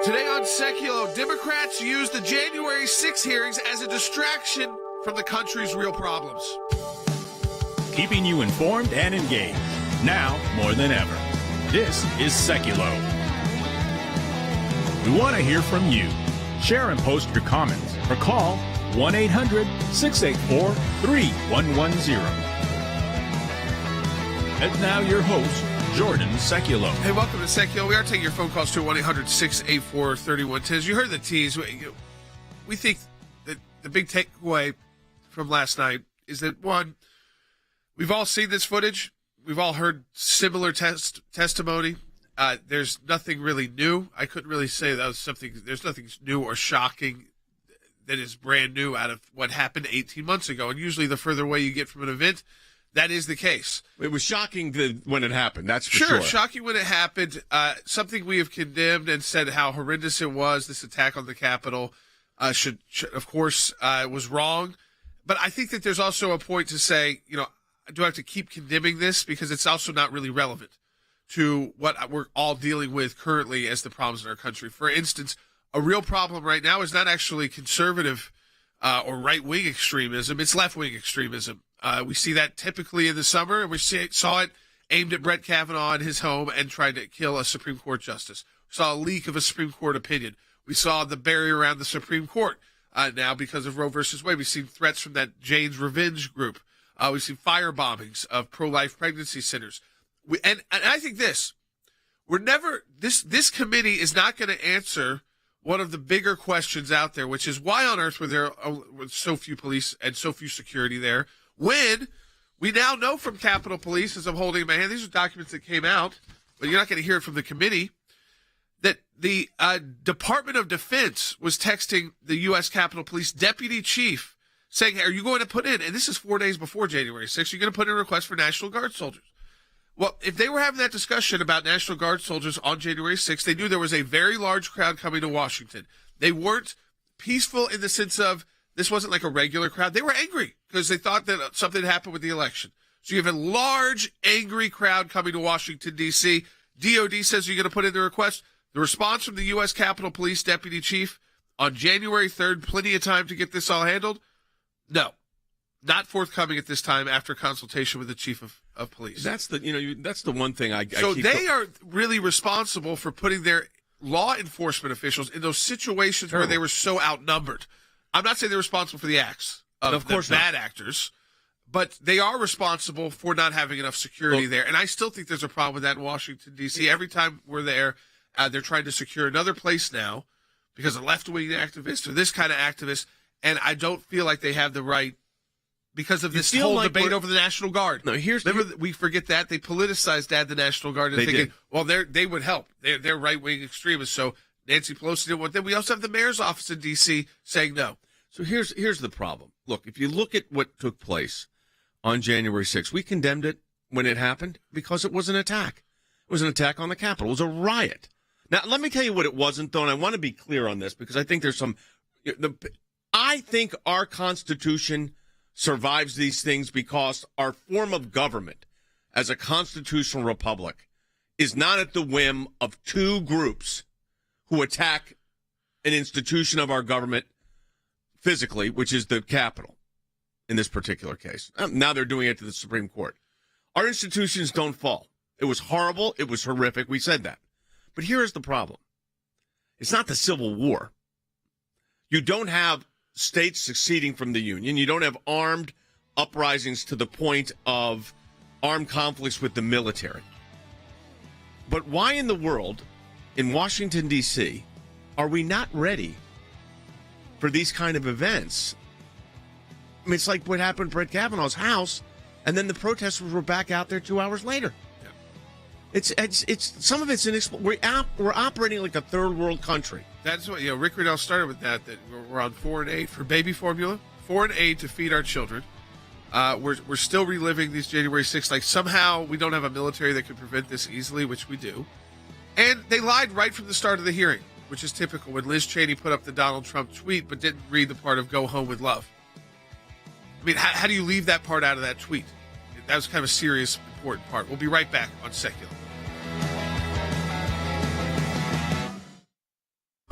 Today on Sekulow, Democrats use the January 6 hearings as a distraction from the country's real problems. Keeping you informed and engaged, now more than ever. This is Sekulow. We want to hear from you. Share and post your comments or call 1-800-684-3110. And now your host, Jordan Sekulow. Hey, welcome to Sekulow. We are taking your phone calls to 1-800-684-3110. As you heard the tease, we think that the big takeaway from last night is that, one, we've all seen this footage. We've all heard similar testimony. There's nothing really new. I couldn't really say that was something. There's nothing new or shocking that is brand new out of what happened 18 months ago. And usually the further away you get from an event, that is the case. It was shocking when it happened, that's for sure. Shocking when it happened. Something we have condemned and said how horrendous it was. This attack on the Capitol should of course, was wrong. But I think that there's also a point to say, do I have to keep condemning this? Because it's also not really relevant to what we're all dealing with currently as the problems in our country. For instance, a real problem right now is not actually conservative or right-wing extremism. It's left-wing extremism. We see that typically in the summer, and we saw it aimed at Brett Kavanaugh in his home and tried to kill a Supreme Court justice. We saw a leak of a Supreme Court opinion. We saw the barrier around the Supreme Court now because of Roe versus Wade. We've seen threats from that Jane's Revenge group. We've seen fire bombings of pro-life pregnancy centers. And I think this committee is not going to answer one of the bigger questions out there, which is why on earth were there so few police and so few security there, when we now know from Capitol Police, as I'm holding in my hand, these are documents that came out, but you're not going to hear it from the committee, that the Department of Defense was texting the U.S. Capitol Police deputy chief saying, are you going to put in, and this is 4 days before January 6th, you're going to put in a request for National Guard soldiers. Well, if they were having that discussion about National Guard soldiers on January 6th, they knew there was a very large crowd coming to Washington. They weren't peaceful in the sense of this wasn't like a regular crowd. They were angry because they thought that something had happened with the election. So you have a large, angry crowd coming to Washington, D.C. DOD says you're going to put in the request. The response from the U.S. Capitol Police Deputy Chief on January 3rd, plenty of time to get this all handled? No. Not forthcoming at this time after consultation with the chief of police. That's the one thing I So they are really responsible for putting their law enforcement officials in those situations where they were so outnumbered. I'm not saying they're responsible for the acts of course the bad actors, but they are responsible for not having enough security there. And I still think there's a problem with that in Washington, D.C. Every time we're there, they're trying to secure another place now because of left-wing activists or this kind of activists, and I don't feel like they have the right because of this whole debate over the National Guard. No, we forget that. They politicized the National Guard and thinking, well, they would help. They're right-wing extremists, so Nancy Pelosi didn't want them. We also have the mayor's office in D.C. saying no. So here's the problem. Look, if you look at what took place on January 6th, we condemned it when it happened because it was an attack. It was an attack on the Capitol. It was a riot. Now, let me tell you what it wasn't, though, and I want to be clear on this because I think there's I think our Constitution survives these things because our form of government as a constitutional republic is not at the whim of two groups who attack an institution of our government physically, which is the Capitol in this particular case. Now they're doing it to the Supreme Court. Our institutions don't fall. It was horrible. It was horrific. We said that. But here is the problem. It's not the Civil War. You don't have states seceding from the Union. You don't have armed uprisings to the point of armed conflicts with the military. But why in the world, in Washington, D.C., are we not ready for these kind of events? I mean, it's like what happened at Brett Kavanaugh's house, and then the protesters were back out there 2 hours later. Yeah. It's some of it's inexplicable. We're operating like a third world country. That's what Rick Riddell started with that we're on 4 and 8 for baby formula, 4 and 8 to feed our children. We're still reliving these January 6th. Like somehow we don't have a military that can prevent this easily, which we do. And they lied right from the start of the hearing, which is typical when Liz Cheney put up the Donald Trump tweet but didn't read the part of go home with love. I mean, how do you leave that part out of that tweet? That was kind of a serious, important part. We'll be right back on Sekulow.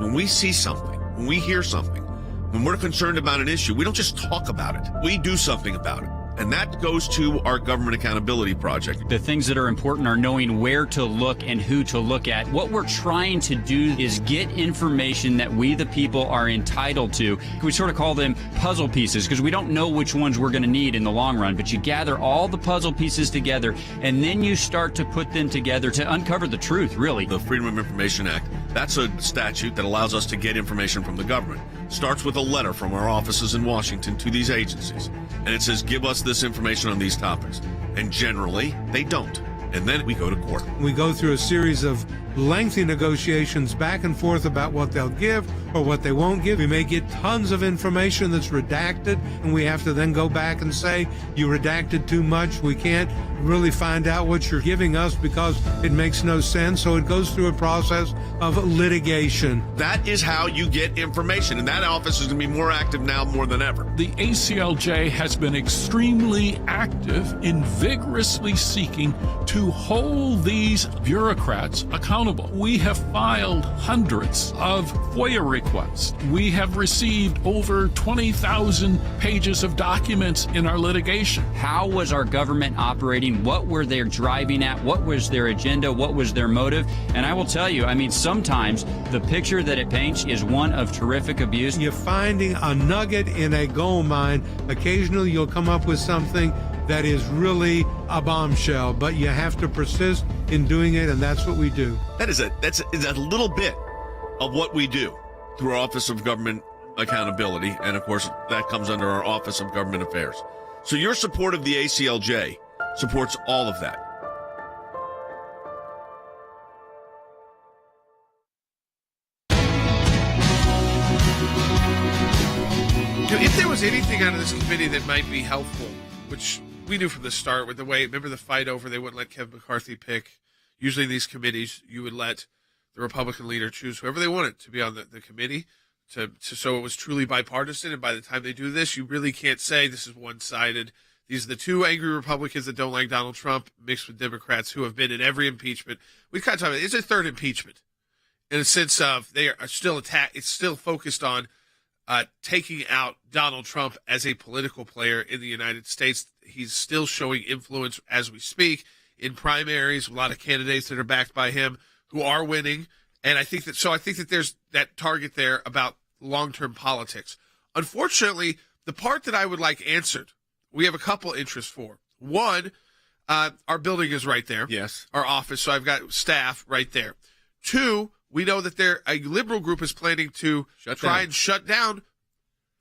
When we see something, when we hear something, when we're concerned about an issue, we don't just talk about it. We do something about it. And that goes to our Government Accountability Project. The things that are important are knowing where to look and who to look at. What we're trying to do is get information that we, the people, are entitled to. We sort of call them puzzle pieces because we don't know which ones we're going to need in the long run. But you gather all the puzzle pieces together, and then you start to put them together to uncover the truth, really. The Freedom of Information Act, that's a statute that allows us to get information from the government. Starts with a letter from our offices in Washington to these agencies. And it says, give us this information on these topics. And generally, they don't. And then we go to court. We go through a series of lengthy negotiations back and forth about what they'll give or what they won't give. We may get tons of information that's redacted, and we have to then go back and say, you redacted too much. We can't really find out what you're giving us because it makes no sense. So it goes through a process of litigation. That is how you get information, and that office is going to be more active now more than ever. The ACLJ has been extremely active in vigorously seeking to hold these bureaucrats accountable. We have filed hundreds of FOIA requests. We have received over 20,000 pages of documents in our litigation. How was our government operating? What were they driving at? What was their agenda? What was their motive? And I will tell you, I mean, sometimes the picture that it paints is one of terrific abuse. You're finding a nugget in a gold mine. Occasionally you'll come up with something that is really a bombshell, but you have to persist in doing it, and that's what we do. That's a little bit of what we do through our Office of Government Accountability, and of course that comes under our Office of Government Affairs. So your support of the ACLJ supports all of that. If there was anything out of this committee that might be helpful, which we knew from the start with the way, remember the fight over they wouldn't let Kevin McCarthy pick. Usually in these committees, you would let the Republican leader choose whoever they wanted to be on the committee so it was truly bipartisan. And by the time they do this, you really can't say this is one-sided. These are the two angry Republicans that don't like Donald Trump mixed with Democrats who have been in every impeachment. We kind of talk about it's a third impeachment in a sense of they are still attacked. It's still focused on taking out Donald Trump as a political player in the United States. He's still showing influence as we speak in primaries, a lot of candidates that are backed by him who are winning. And I think that there's that target there about long-term politics. Unfortunately, the part that I would like answered, we have a couple interests for. One, our building is right there. Yes. Our office. So I've got staff right there. Two, we know that a liberal group is planning to and shut down.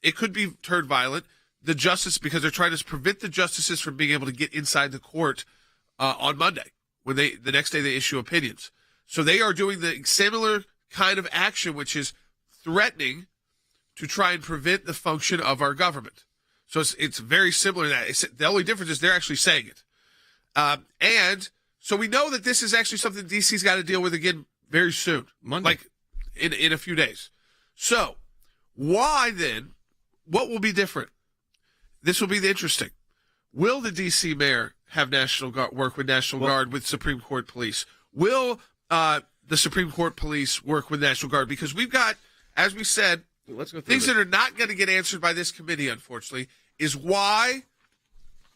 It could be turned violent. The justice, because they're trying to prevent the justices from being able to get inside the court on Monday when the next day they issue opinions. So they are doing the similar kind of action, which is threatening to try and prevent the function of our government. So it's very similar to that. The only difference is they're actually saying it. And so we know that this is actually something DC's got to deal with again very soon, Monday, like in a few days. So why then? What will be different? This will be the interesting. Will the DC mayor have National Guard work with National Guard with Supreme Court police? Will the Supreme Court police work with National Guard? Because we've got, as we said, let's go things that are not going to get answered by this committee, unfortunately, is why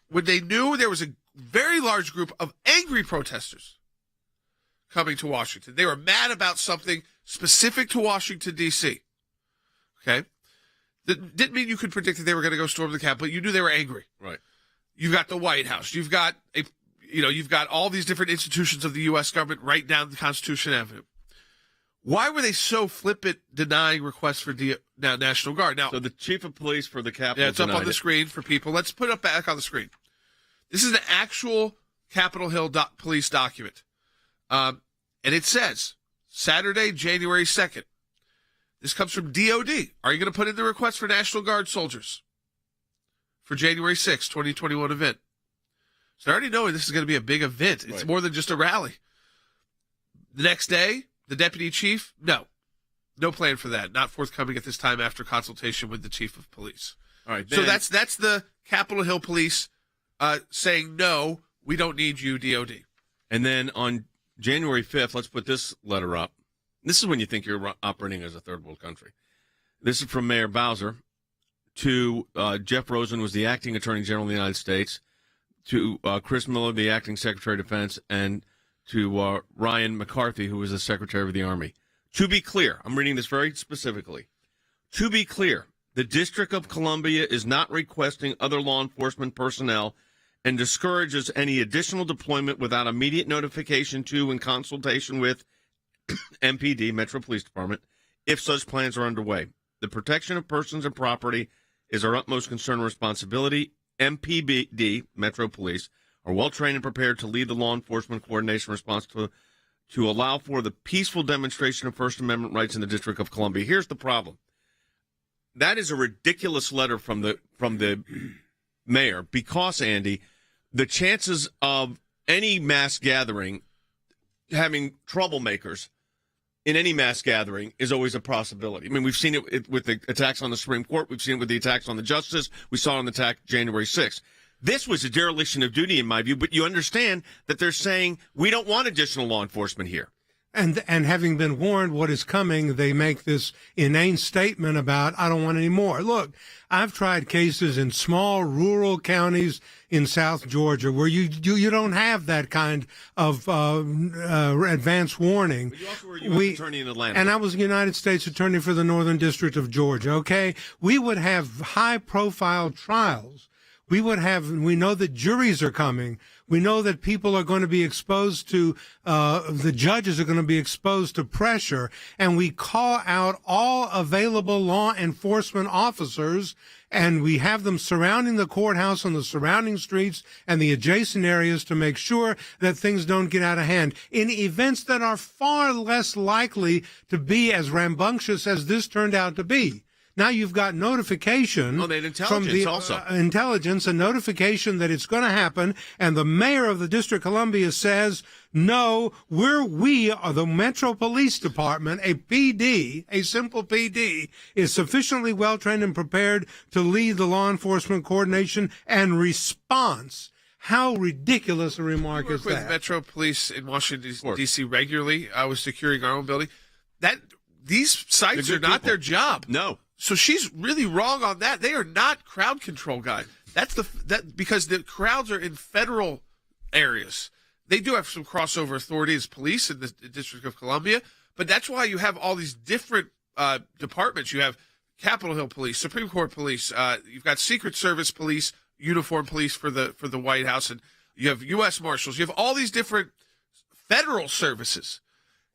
when they knew there was a very large group of angry protesters coming to Washington, they were mad about something specific to Washington, D.C., okay? That didn't mean you could predict that they were going to go storm the Capitol. You knew they were angry. Right. You've got the White House. You've got all these different institutions of the U.S. government right down the Constitution Avenue. Why were they so flippant denying requests for National Guard? Now, so the chief of police for the Capitol. Yeah, it's up on the screen for people. Let's put it back on the screen. This is an actual Capitol Hill police document, and it says Saturday, January 2nd. This comes from DOD. Are you going to put in the request for National Guard soldiers for January 6th, 2021 event? So already knowing this is going to be a big event. It's right. More than just a rally. The next day, the deputy chief, no plan for that. Not forthcoming at this time after consultation with the chief of police. All right. So that's the Capitol Hill police saying, no, we don't need you, DOD. And then on January 5th, let's put this letter up. This is when you think you're operating as a third world country. This is from Mayor Bowser to Jeff Rosen, was the acting Attorney General of the United States, to Chris Miller, the acting Secretary of Defense, and to Ryan McCarthy, who was the Secretary of the Army. To be clear, I'm reading this very specifically. To be clear, the District of Columbia is not requesting other law enforcement personnel and discourages any additional deployment without immediate notification to and consultation with MPD, Metro Police Department, if such plans are underway. The protection of persons and property is our utmost concern and responsibility. MPD, Metro Police, are well trained and prepared to lead the law enforcement coordination response to allow for the peaceful demonstration of First Amendment rights in the District of Columbia. Here's the problem. That is a ridiculous letter from the mayor because, Andy, the chances of any mass gathering having troublemakers in any mass gathering is always a possibility. I mean, we've seen it with the attacks on the Supreme Court. We've seen it with the attacks on the justice. We saw it on the attack January 6th. This was a dereliction of duty, in my view, but you understand that they're saying we don't want additional law enforcement here. And having been warned what is coming, they make this inane statement about, I don't want any more. Look, I've tried cases in small rural counties in South Georgia where you don't have that kind of advance warning. But you also were a U.S. attorney in Atlanta. And I was a United States attorney for the Northern District of Georgia, okay? We would have high-profile trials. We know that juries are coming. We know that people are going to be exposed to, the judges are going to be exposed to pressure. And we call out all available law enforcement officers, and we have them surrounding the courthouse and the surrounding streets and the adjacent areas to make sure that things don't get out of hand in events that are far less likely to be as rambunctious as this turned out to be. Now you've got notification from the intelligence, a notification that it's going to happen, and the mayor of the District of Columbia says, no, we are the Metro Police Department, a PD, a simple PD, is sufficiently well-trained and prepared to lead the law enforcement coordination and response. How ridiculous a remark is that? I work with Metro Police in Washington, D.C. regularly. I was securing our own building. These sites are not their job. No. So she's really wrong on that. They are not crowd control guys. Because the crowds are in federal areas. They do have some crossover authority as police in the District of Columbia, but that's why you have all these different departments. You have Capitol Hill Police, Supreme Court Police. You've got Secret Service Police, uniform police for the White House, and you have U.S. Marshals. You have all these different federal services.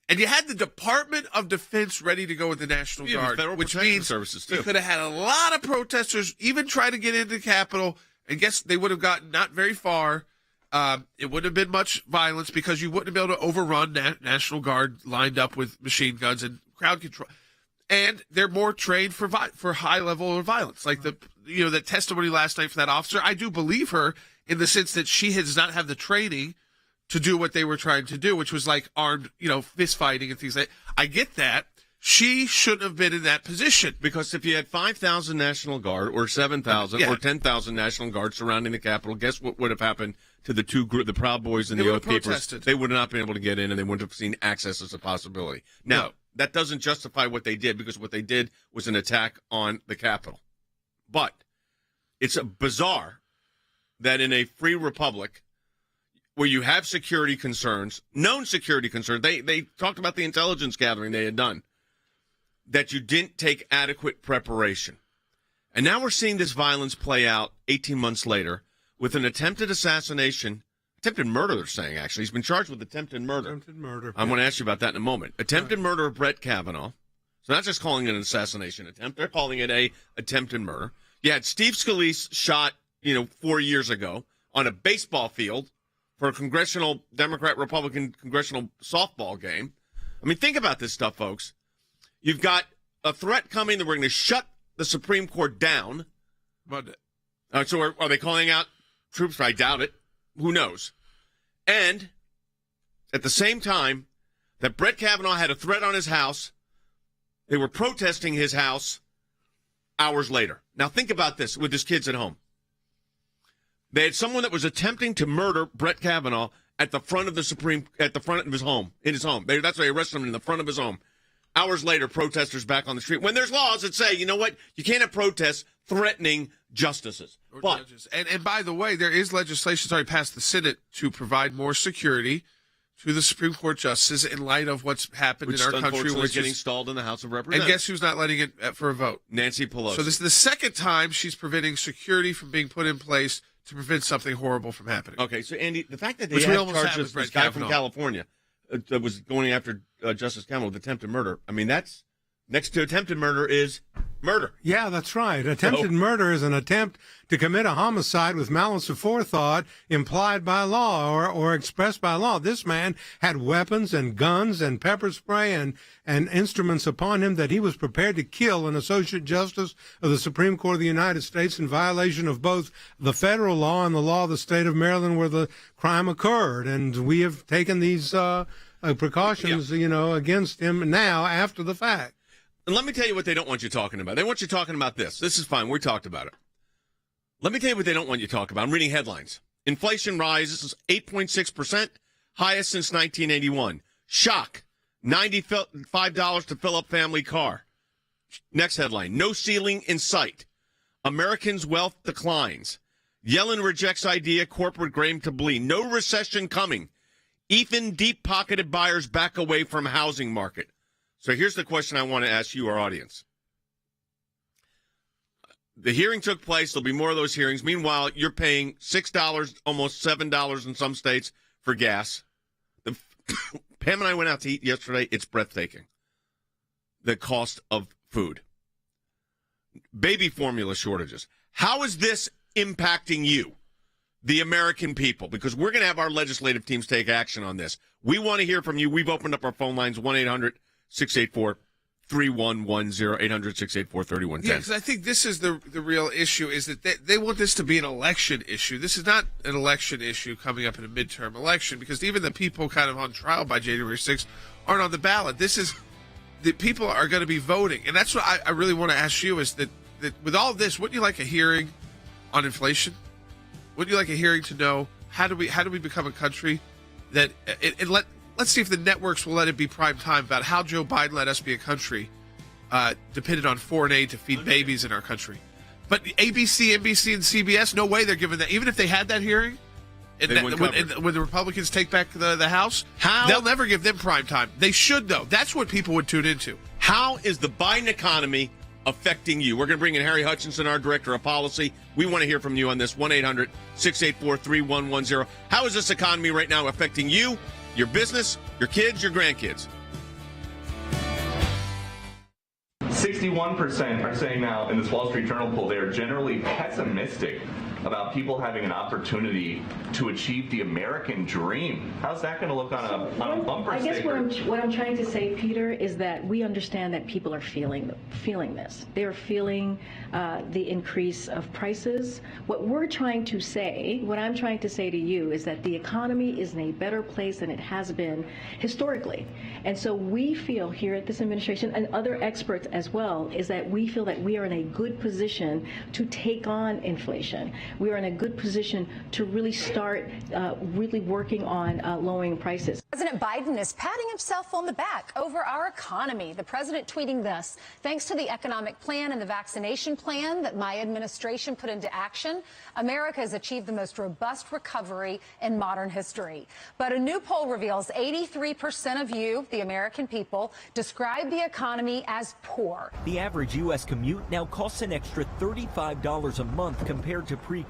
And you had the Department of Defense ready to go with the National Guard, which means services too. You could have had a lot of protesters even try to get into the Capitol. And guess they would have gotten not very far. It wouldn't have been much violence because you wouldn't have been able to overrun National Guard lined up with machine guns and crowd control. And they're more trained for high level of violence. Like that testimony last night for that officer, I do believe her in the sense that she does not have the training to do what they were trying to do, which was like armed, fist fighting and things like that. I get that. She shouldn't have been in that position. Because if you had 5,000 National Guard or 7,000 or 10,000 National Guard surrounding the Capitol, guess what would have happened to the the Proud Boys and the Oath Keepers? They would have not been able to get in, and they wouldn't have seen access as a possibility. Now, that doesn't justify what they did, because what they did was an attack on the Capitol. But it's bizarre that in a free republic, where you have security concerns, known security concerns, they talked about the intelligence gathering they had done, that you didn't take adequate preparation. And now we're seeing this violence play out 18 months later with an attempted murder, they're saying, actually. He's been charged with attempted murder. Attempted murder. I'm going to ask you about that in a moment. Attempted murder of Brett Kavanaugh. So not just calling it an assassination attempt, they're calling it a attempted murder. You had Steve Scalise shot, 4 years ago on a baseball field for a Democrat-Republican congressional softball game. I mean, think about this stuff, folks. You've got a threat coming that we're going to shut the Supreme Court down. Monday. So are they calling out troops? I doubt it. Who knows? And at the same time that Brett Kavanaugh had a threat on his house, they were protesting his house hours later. Now think about this with his kids at home. They had someone that was attempting to murder Brett Kavanaugh at the front of his home, in his home. That's why they arrested him in the front of his home. Hours later, protesters back on the street. When there's laws that say, you know what, you can't have protests threatening justices. But judges. And by the way, there is legislation that's already passed the Senate to provide more security to the Supreme Court justices in light of what's happened in our country, which is getting is stalled in the House of and Representatives. guess who's not letting it for a vote? Nancy Pelosi. So this is the second time she's preventing security from being put in place to prevent something horrible from happening. Okay, so Andy, the fact that they Which we had almost had charges with Brett this guy Kavanaugh. from California that was going after Justice Kavanaugh with attempted murder. I mean, that's next to attempted murder is murder. Yeah, that's right. Attempted murder is an attempt to commit a homicide with malice aforethought implied by law or expressed by law. This man had weapons and guns and pepper spray and instruments upon him that he was prepared to kill an associate justice of the Supreme Court of the United States in violation of both the federal law and the law of the state of Maryland where the crime occurred. And we have taken these precautions, against him now after the fact. And let me tell you what they don't want you talking about. They want you talking about this. This is fine. We talked about it. Let me tell you what they don't want you to talk about. I'm reading headlines. Inflation rises 8.6%, highest since 1981. Shock, $95 to fill up family car. Next headline, no ceiling in sight. Americans' wealth declines. Yellen rejects idea corporate grain to bleed. No recession coming. Even deep-pocketed buyers back away from housing market. So here's the question I want to ask you, our audience. The hearing took place. There'll be more of those hearings. Meanwhile, you're paying $6, almost $7 in some states for gas. Pam and I went out to eat yesterday. It's breathtaking. The cost of food. Baby formula shortages. How is this impacting you, the American people? Because we're going to have our legislative teams take action on this. We want to hear from you. We've opened up our phone lines, 1-800-684-3110, 800-684-3110. Yeah, because I think this is the real issue, is that they want this to be an election issue. This is not an election issue coming up in a midterm election, because even the people kind of on trial by January 6th aren't on the ballot. This is the people are going to be voting. And that's what I really want to ask you, is that with all of this, wouldn't you like a hearing on inflation? Wouldn't you like a hearing to know how do we become a country that let's see if the networks will let it be prime time about how Joe Biden let us be a country dependent on foreign aid to feed babies in our country. But ABC, NBC, and CBS, no way they're giving that. Even if they had that hearing, when the Republicans take back the House, they'll never give them prime time. They should, though. That's what people would tune into. How is the Biden economy affecting you? We're going to bring in Harry Hutchinson, our director of policy. We want to hear from you on this, 1-800-684-3110. How is this economy right now affecting you, your business, your kids, your grandkids? 61% are saying now in this Wall Street Journal poll they are generally pessimistic about people having an opportunity to achieve the American dream. How's that going to look on a bumper sticker? I guess what I'm trying to say, Peter, is that we understand that people are feeling this. They are feeling the increase of prices. What I'm trying to say to you is that the economy is in a better place than it has been historically. And so we feel here at this administration, and other experts as well, is that we feel that we are in a good position to take on inflation. We are in a good position to really start really working on lowering prices. President Biden is patting himself on the back over our economy. The president tweeting this: thanks to the economic plan and the vaccination plan that my administration put into action, America has achieved the most robust recovery in modern history. But a new poll reveals 83% of you, the American people, describe the economy as poor. The average U.S. commute now costs an extra $35 a month compared to pre-COVID.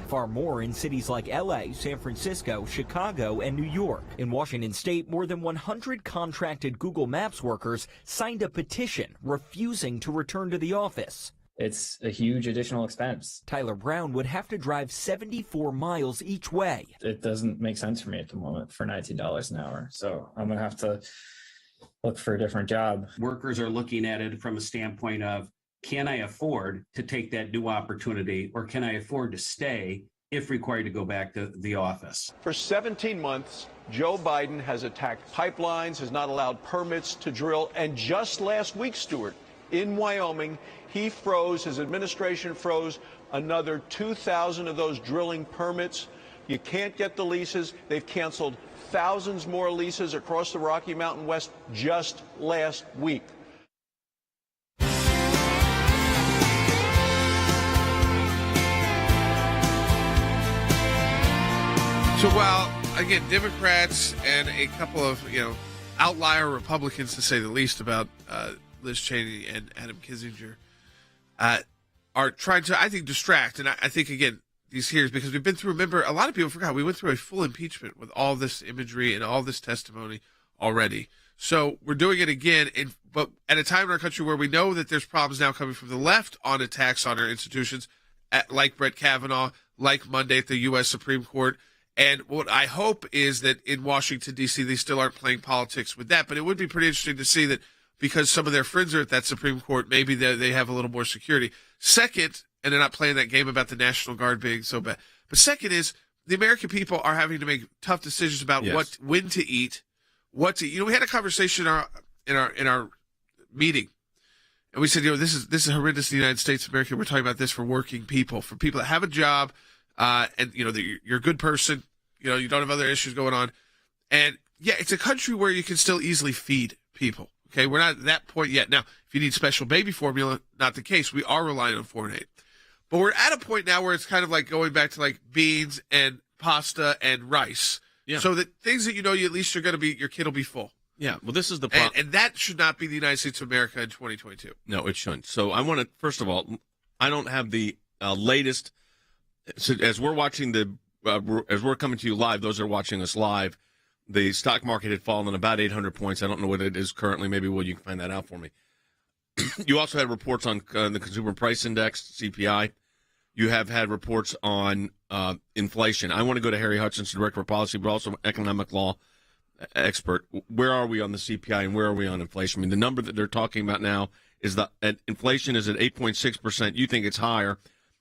Far more in cities like L.A., San Francisco, Chicago, and New York. In Washington state, more than 100 contracted Google Maps workers signed a petition refusing to return to the office. It's a huge additional expense. Tyler Brown would have to drive 74 miles each way. It doesn't make sense for me at the moment for $19 an hour. So I'm going to have to look for a different job. Workers are looking at it from a standpoint of, can I afford to take that new opportunity, or can I afford to stay if required to go back to the office? For 17 months, Joe Biden has attacked pipelines, has not allowed permits to drill, and just last week, Stuart, in Wyoming, his administration froze another 2,000 of those drilling permits. You can't get the leases. They've canceled thousands more leases across the Rocky Mountain West just last week. So while, again, Democrats and a couple of, outlier Republicans, to say the least, about Liz Cheney and Adam Kinzinger, are trying to, I think, distract. And I think, again, these hearings, because we've been through, remember, a lot of people forgot, we went through a full impeachment with all this imagery and all this testimony already. So we're doing it again, but at a time in our country where we know that there's problems now coming from the left on attacks on our institutions, like Brett Kavanaugh, like Monday at the U.S. Supreme Court. And what I hope is that in Washington, D.C., they still aren't playing politics with that. But it would be pretty interesting to see that because some of their friends are at that Supreme Court, maybe they have a little more security. Second, and they're not playing that game about the National Guard being so bad. But second is the American people are having to make tough decisions about when to eat, what to eat. We had a conversation in our meeting, and we said, this is horrendous in the United States of America. We're talking about this for working people, for people that have a job. And you're a good person, you don't have other issues going on. And yeah, it's a country where you can still easily feed people. Okay. We're not at that point yet. Now, if you need special baby formula, not the case. We are relying on foreign aid, but we're at a point now where it's kind of like going back to like beans and pasta and rice. Yeah. So that things that, at least your kid will be full. Yeah. Well, this is the problem. And that should not be the United States of America in 2022. No, it shouldn't. So I want to, first of all, I don't have the latest. So as we're watching as we're coming to you live, those that are watching us live, the stock market had fallen about 800 points. I don't know what it is currently. Maybe, you can find that out for me. You also had reports on the Consumer Price Index, CPI. You have had reports on inflation. I want to go to Harry Hutchinson, Director of Policy, but also economic law expert. Where are we on the CPI and where are we on inflation? I mean, the number that they're talking about now is that inflation is at 8.6%. You think it's higher.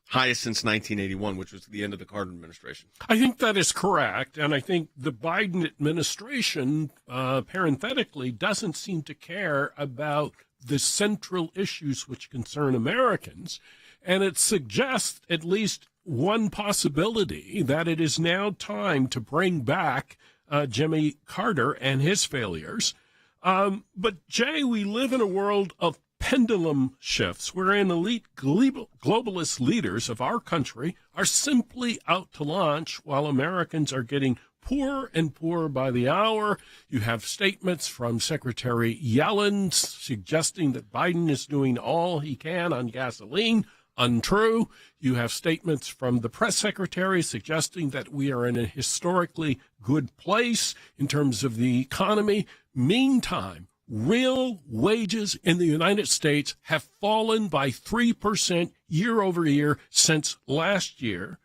Highest since 1981, which was the end of the Carter administration. I think that is correct. And I think the Biden administration, parenthetically, doesn't seem to care about the central issues which concern Americans. And it suggests at least one possibility that it is now time to bring back Jimmy Carter and his failures. But, Jay, we live in a world of pendulum shifts wherein elite globalist leaders of our country are simply out to lunch while Americans are getting poorer and poorer by the hour. You have statements from Secretary Yellen suggesting that Biden is doing all he can on gasoline. Untrue. You have statements from the press secretary suggesting that we are in a historically good place in terms of the economy. Meantime, real wages in the United States have fallen by 3% year over year since last year.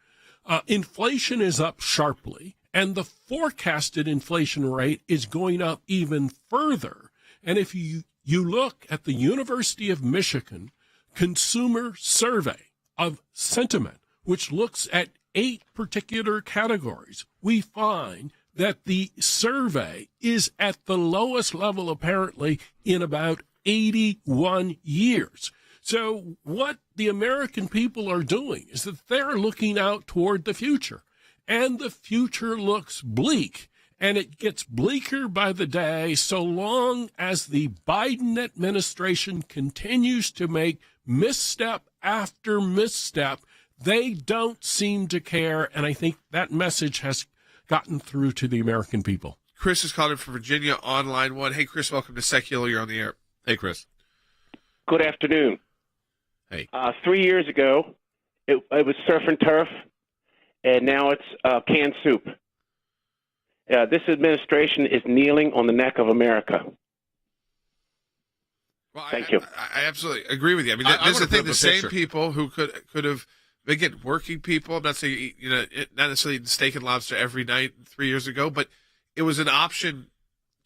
Inflation is up sharply, and the forecasted inflation rate is going up even further. And if you look at the University of Michigan Consumer Survey of Sentiment, which looks at 8 particular categories, we find that the survey is at the lowest level, apparently, in about 81 years. So what the American people are doing is that they're looking out toward the future, and the future looks bleak, and it gets bleaker by the day so long as the Biden administration continues to make misstep after misstep. They don't seem to care, and I think that message has gotten through to the American people. Chris is calling from Virginia on line 1. Hey, Chris, welcome to Sekulow. You're on the air. Hey, Chris. Good afternoon. Hey. 3 years ago, it was surf and turf, and now it's canned soup. This administration is kneeling on the neck of America. Well, Thank you. I absolutely agree with you. I mean, this is the thing. The same people who could have, again, working people. I'm not saying not necessarily eating steak and lobster every night 3 years ago, but it was an option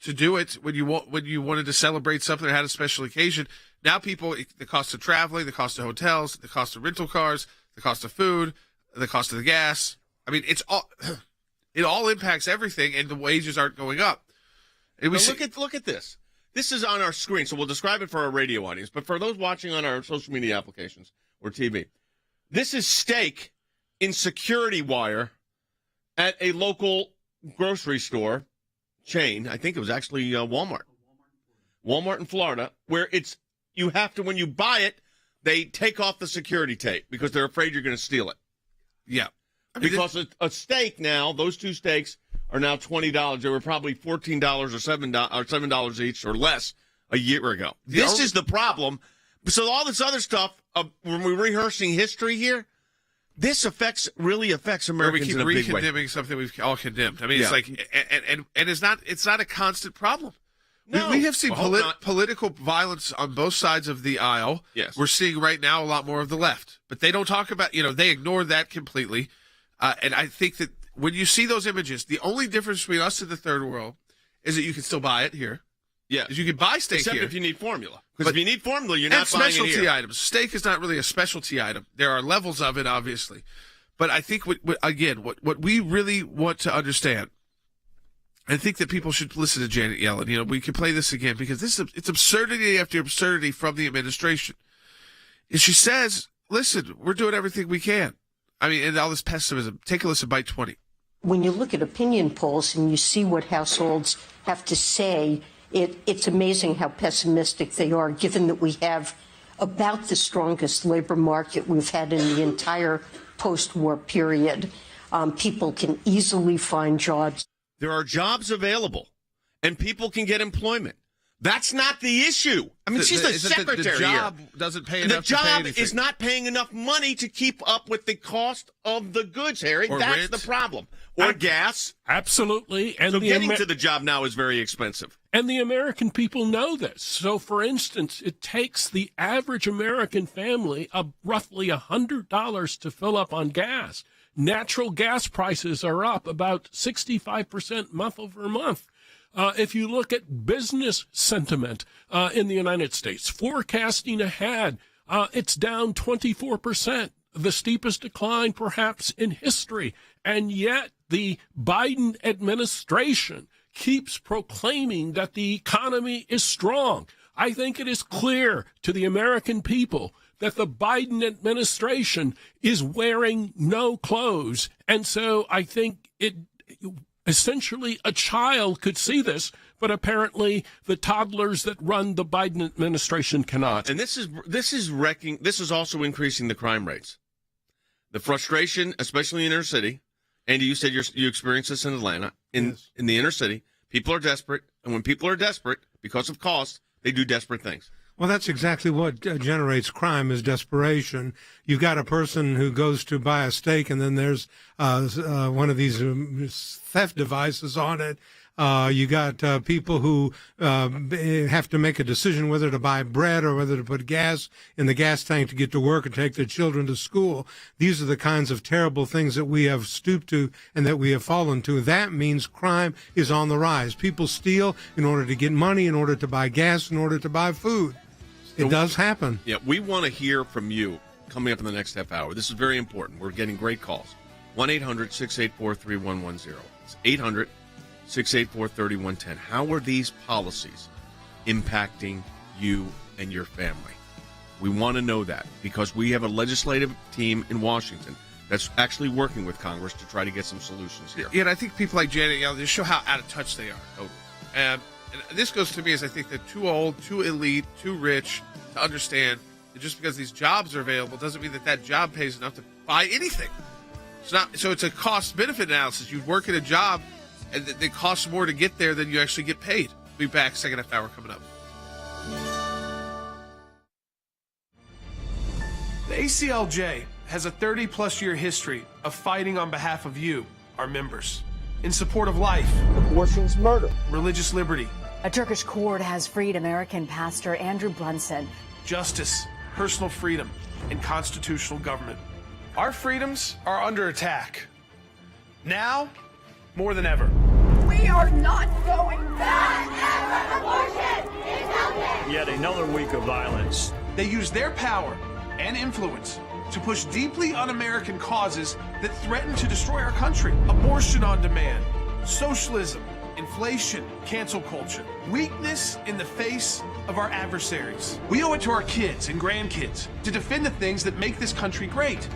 to do it when you wanted to celebrate something or had a special occasion. Now people, the cost of traveling, the cost of hotels, the cost of rental cars, the cost of food, the cost of the gas. I mean, it all impacts everything, and the wages aren't going up. And look at this. This is on our screen, so we'll describe it for our radio audience. But for those watching on our social media applications or TV, this is steak in security wire at a local grocery store chain. I think it was actually Walmart in Florida, where you have to, when you buy it, they take off the security tape because they're afraid you're going to steal it. Yeah. Because a steak now, those two steaks are now $20. They were probably $14 or $7 each or less a year ago. This is the problem. So all this other stuff, when we're rehearsing history here, this really affects Americans in a big way. We keep re-condemning something we've all condemned. I mean, it's like, and it's not a constant problem. No. We have seen political violence on both sides of the aisle. Yes. We're seeing right now a lot more of the left, but they don't talk about, they ignore that completely. And I think that when you see those images, the only difference between us and the third world is that you can still buy it here. Yeah. You can buy steak Except here. if you need formula. Because if you need formula, you're not buying it here. Specialty items. Steak is not really a specialty item. There are levels of it, obviously. But I think, what we really want to understand, I think that people should listen to Janet Yellen. We can play this again because it's absurdity after absurdity from the administration. And she says, listen, we're doing everything we can. I mean, and all this pessimism. Take a listen, Bite 20. When you look at opinion polls and you see what households have to say, it's amazing how pessimistic they are, given that we have about the strongest labor market we've had in the entire post-war period. People can easily find jobs. There are jobs available, and people can get employment. That's not the issue. I mean, she's the secretary the job here. Doesn't pay enough. The job to pay anything. is not paying enough money to keep up with the cost of the goods, Harry. Or That's rent. the problem. Or gas. Absolutely. And so getting to the job now is very expensive. And the American people know this. So, for instance, it takes the average American family roughly $100 to fill up on gas. Natural gas prices are up about 65% month over month. If you look at business sentiment in the United States, forecasting ahead, it's down 24%, the steepest decline perhaps in history. And yet the Biden administration keeps proclaiming that the economy is strong. I think it is clear to the American people that the Biden administration is wearing no clothes. And so I think essentially a child could see this, but apparently the toddlers that run the Biden administration cannot. And this is also increasing the crime rates. The frustration, especially in inner city, Andy, you said you experienced this in Atlanta. In the inner city, people are desperate, and when people are desperate because of cost, they do desperate things. Well, that's exactly what generates crime is desperation. You've got a person who goes to buy a steak, and then there's one of these theft devices on it. You got people who have to make a decision whether to buy bread or whether to put gas in the gas tank to get to work and take their children to school. These are the kinds of terrible things that we have stooped to and that we have fallen to. That means crime is on the rise. People steal in order to get money, in order to buy gas, in order to buy food. It does happen. Yeah, we want to hear from you coming up in the next half hour. This is very important. We're getting great calls. 1-800-684-3110. It's 800-684-3110. How are these policies impacting you and your family? We want to know that because we have a legislative team in Washington that's actually working with Congress to try to get some solutions here. Yeah, and I think people like Janet Yellen just show how out of touch they are. Totally. And this goes to me as I think they're too old, too elite, too rich to understand that just because these jobs are available doesn't mean that job pays enough to buy anything. It's not. So it's a cost-benefit analysis. You work at a job, and it costs more to get there than you actually get paid. We'll be back, second half hour coming up. The ACLJ has a 30-plus year history of fighting on behalf of you, our members, in support of life, abortion's murder, religious liberty. A Turkish court has freed American pastor Andrew Brunson. Justice, personal freedom, and constitutional government. Our freedoms are under attack. Now, more than ever. We are not going back. Abortion is healthy. Yet another week of violence. They use their power and influence to push deeply un-American causes that threaten to destroy our country. Abortion on demand, socialism, inflation, cancel culture, weakness in the face of our adversaries. We owe it to our kids and grandkids to defend the things that make this country great.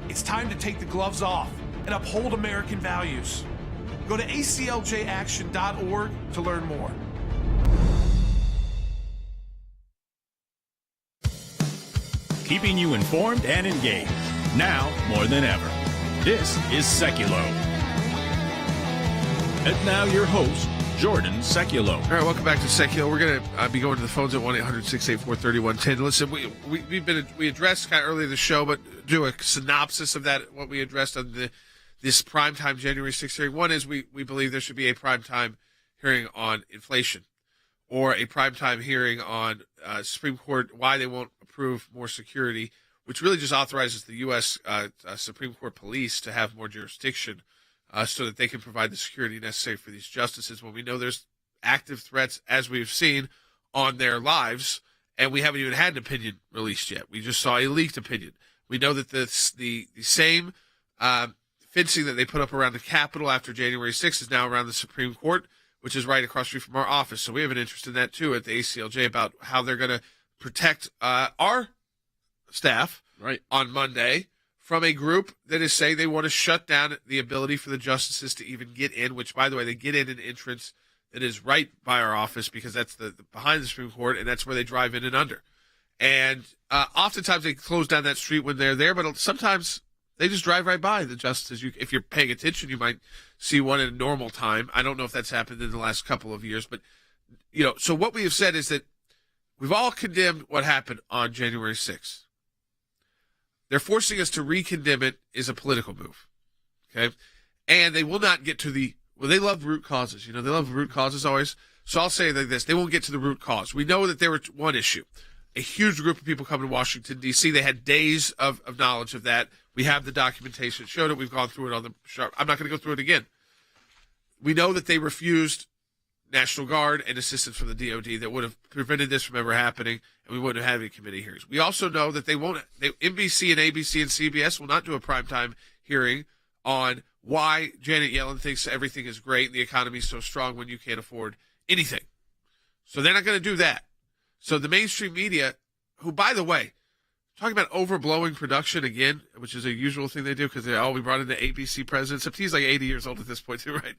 It's time to take the gloves off and uphold American values. Go to acljaction.org to learn more. Keeping you informed and engaged. Now more than ever. This is Sekulow. And now your host, Jordan Sekulow. All right, welcome back to Sekulow. We're going to be going to the phones at 1-800-684-3110. Listen, we addressed kind of earlier in the show, but do a synopsis of that, what we addressed on this primetime January 6th hearing. One is we believe there should be a primetime hearing on inflation, or a primetime hearing on Supreme Court, why they won't approve more security, which really just authorizes the U.S. Supreme Court police to have more jurisdiction so that they can provide the security necessary for these justices when we know there's active threats, as we've seen, on their lives, and we haven't even had an opinion released yet. We just saw a leaked opinion. We know that the same fencing that they put up around the Capitol after January 6th is now around the Supreme Court, which is right across the street from our office. So we have an interest in that, too, at the ACLJ about how they're going to protect our staff on Monday from a group that is saying they want to shut down the ability for the justices to even get in, which, by the way, they get in an entrance that is right by our office because that's the behind the Supreme Court, and that's where they drive in and under. And oftentimes they close down that street when they're there, but sometimes they just drive right by the justices. If you're paying attention, you might see one at a normal time. I don't know if that's happened in the last couple of years, but, so what we have said is that we've all condemned what happened on January 6th. They're forcing us to re-condemn it is a political move, okay? And they will not get to they love root causes. They love root causes always. So I'll say like this. They won't get to the root cause. We know that there was one issue. A huge group of people coming to Washington, D.C. They had days of knowledge of that. We have the documentation. It showed it. We've gone through it on the show. I'm not going to go through it again. We know that they refused National Guard and assistance from the DOD that would have prevented this from ever happening, and we wouldn't have had any committee hearings. We also know that NBC and ABC and CBS will not do a primetime hearing on why Janet Yellen thinks everything is great and the economy is so strong when you can't afford anything. So they're not going to do that. So the mainstream media, who, by the way, talking about overblowing production again, which is a usual thing they do because we brought in the ABC president, except he's like 80 years old at this point too, right?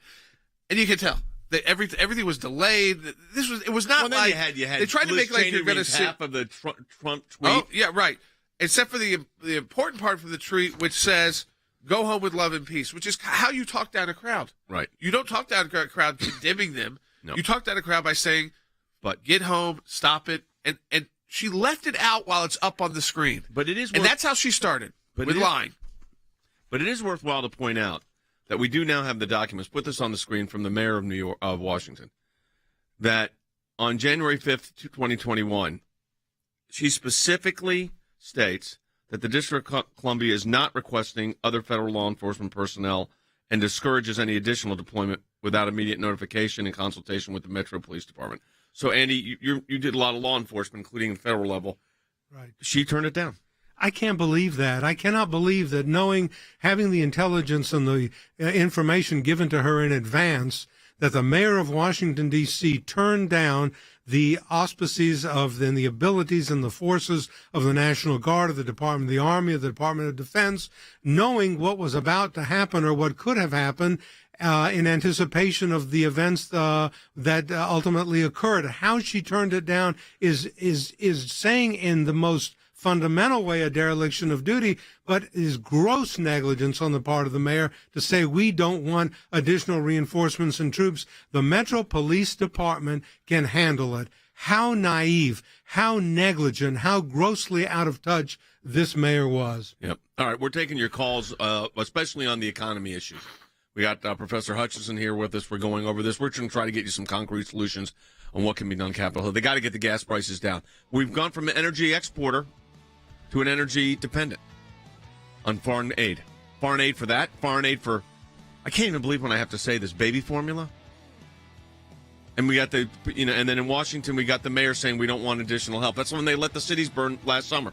And you can tell. Everything was delayed. It was not like you had they tried to make like you're going to see half of the Trump tweet. Oh yeah, right. Except for the important part from the tweet, which says "Go home with love and peace," which is how you talk down a crowd. Right. You don't talk down a crowd condemning them. No. You talk down a crowd by saying, "But get home, stop it," and she left it out while it's up on the screen. But it is, and that's how she started with lying. But it is worthwhile to point out that we do now have the documents. Put this on the screen from the mayor of Washington. That on January 5th, 2021, she specifically states that the District of Columbia is not requesting other federal law enforcement personnel and discourages any additional deployment without immediate notification and consultation with the Metro Police Department. So, Andy, you did a lot of law enforcement, including the federal level. Right. She turned it down. I can't believe that. I cannot believe that having the intelligence and the information given to her in advance, that the mayor of Washington, D.C. turned down the auspices and the abilities and the forces of the National Guard, of the Department of the Army, of the Department of Defense, knowing what was about to happen or what could have happened in anticipation of the events that ultimately occurred. How she turned it down is saying in the most fundamental way a dereliction of duty, but is gross negligence on the part of the mayor to say we don't want additional reinforcements and troops. The Metro Police Department can handle it. How naive, how negligent, how grossly out of touch this mayor was. Yep. All right, we're taking your calls, especially on the economy issues. We got Professor Hutchinson here with us. We're going over this. We're going to try to get you some concrete solutions on what can be done Capitol Hill. They got to get the gas prices down. We've gone from an energy exporter to an energy dependent on foreign aid. Foreign aid for that. Foreign aid for, I can't even believe when I have to say this, baby formula. And we got and then in Washington, we got the mayor saying we don't want additional help. That's when they let the cities burn last summer.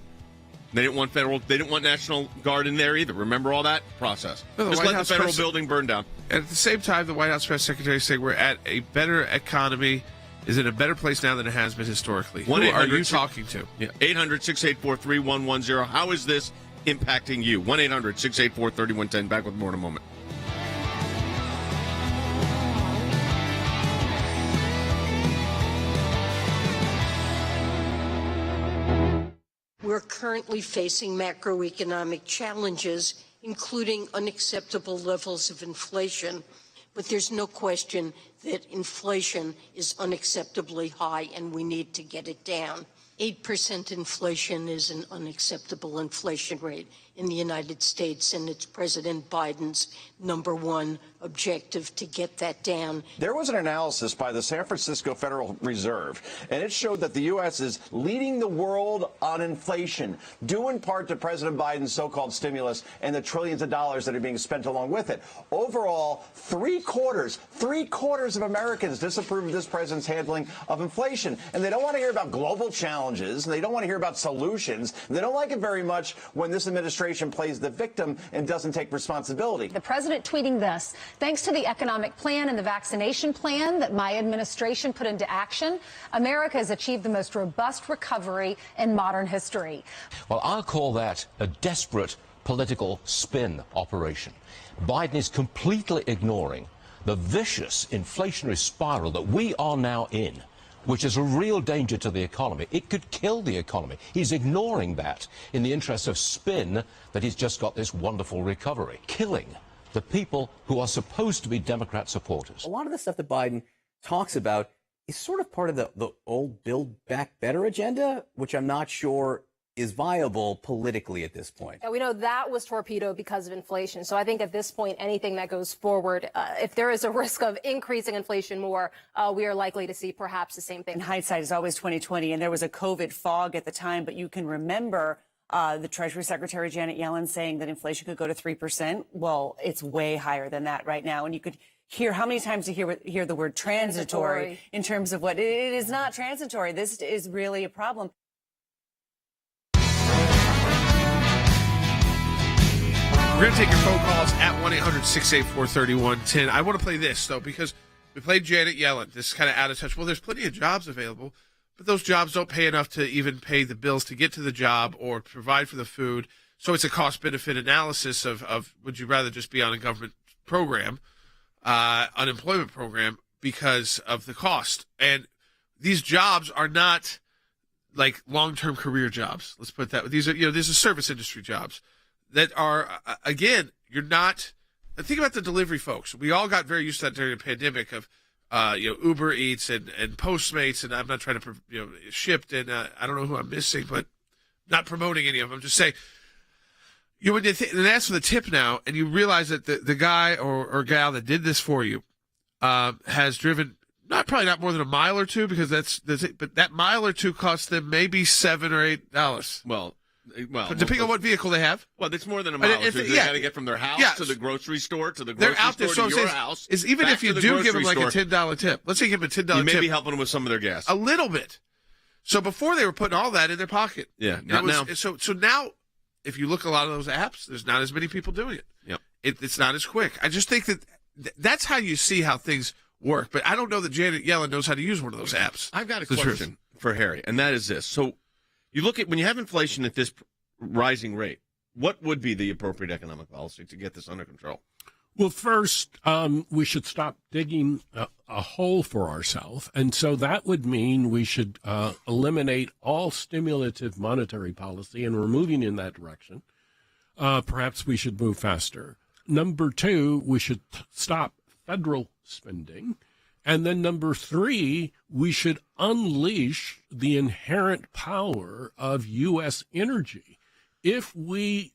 They didn't want National Guard in there either. Remember all that process? No, Just let the federal building burn down. And at the same time, the White House press secretary saying we're at a better economy, is in a better place now than it has been historically. Who are you talking to? Yeah, 800-684-3110. How is this impacting you. 1-800-684-3110. Back with more in a moment. We're currently facing macroeconomic challenges, including unacceptable levels of inflation. But there's no question that inflation is unacceptably high and we need to get it down. 8% inflation is an unacceptable inflation rate in the United States, and it's President Biden's number one objective to get that down. There was an analysis by the San Francisco Federal Reserve, and it showed that the U.S. is leading the world on inflation, due in part to President Biden's so-called stimulus and the trillions of dollars that are being spent along with it. Overall, three quarters of Americans disapprove of this president's handling of inflation, and they don't want to hear about global challenges, and they don't want to hear about solutions, and they don't like it very much when this administration plays the victim and doesn't take responsibility. The president tweeting this: thanks to the economic plan and the vaccination plan that my administration put into action, America has achieved the most robust recovery in modern history. Well, I'll call that a desperate political spin operation. Biden is completely ignoring the vicious inflationary spiral that we are now in, which is a real danger to the economy. It could kill the economy. He's ignoring that in the interest of spin that he's just got this wonderful recovery, killing the people who are supposed to be Democrat supporters. A lot of the stuff that Biden talks about is sort of part of the old Build Back Better agenda, which I'm not sure is viable politically at this point. Yeah, we know that was torpedoed because of inflation. So I think at this point, anything that goes forward, if there is a risk of increasing inflation more, we are likely to see perhaps the same thing. And hindsight is always 20/20, and there was a COVID fog at the time, but you can remember the Treasury Secretary Janet Yellen saying that inflation could go to 3%. Well, it's way higher than that right now. And you could hear, how many times do you hear the word transitory in terms of what it is not transitory. This is really a problem. We're going to take your phone calls at 1-800-684-3110. I want to play this, though, because we played Janet Yellen. This is kind of out of touch. Well, there's plenty of jobs available, but those jobs don't pay enough to even pay the bills to get to the job or provide for the food. So it's a cost-benefit analysis of would you rather just be on a government program, unemployment program, because of the cost. And these jobs are not like long-term career jobs. Let's put it that way. These are service industry jobs that are, again, you're not, think about the delivery folks. We all got very used to that during the pandemic of, Uber Eats and Postmates, and I'm not trying to, Shipped, and I don't know who I'm missing, but not promoting any of them. I'm just saying, when you and ask for the tip now, and you realize that the guy or gal that did this for you has driven probably not more than a mile or two, because that's it, but that mile or two costs them maybe $7 or $8. Well, depending on what vehicle they have. Well, it's more than a mile. They got to get from their house to the grocery store to the grocery store to your house. Is even if you do give them like a $10 tip, let's say you give them a $10 tip. You may be helping them with some of their gas. A little bit. So before they were putting all that in their pocket. Yeah, not now. So now, if you look at a lot of those apps, there's not as many people doing it. Yep. It's not as quick. I just think that's how you see how things work. But I don't know that Janet Yellen knows how to use one of those apps. I've got a question for Harry, and that is this. So you look at when you have inflation at this rising rate, what would be the appropriate economic policy to get this under control? Well, first, we should stop digging a hole for ourselves. And so that would mean we should eliminate all stimulative monetary policy, and we're moving in that direction. Perhaps we should move faster. Number two, we should stop federal spending. And then number three, we should unleash the inherent power of U.S. energy. If we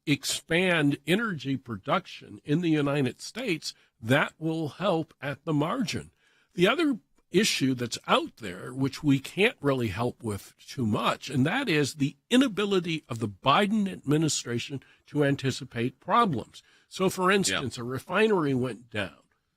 expand energy production in the United States, that will help at the margin. The other issue that's out there, which we can't really help with too much, and that is the inability of the Biden administration to anticipate problems. So, for instance, a refinery went down.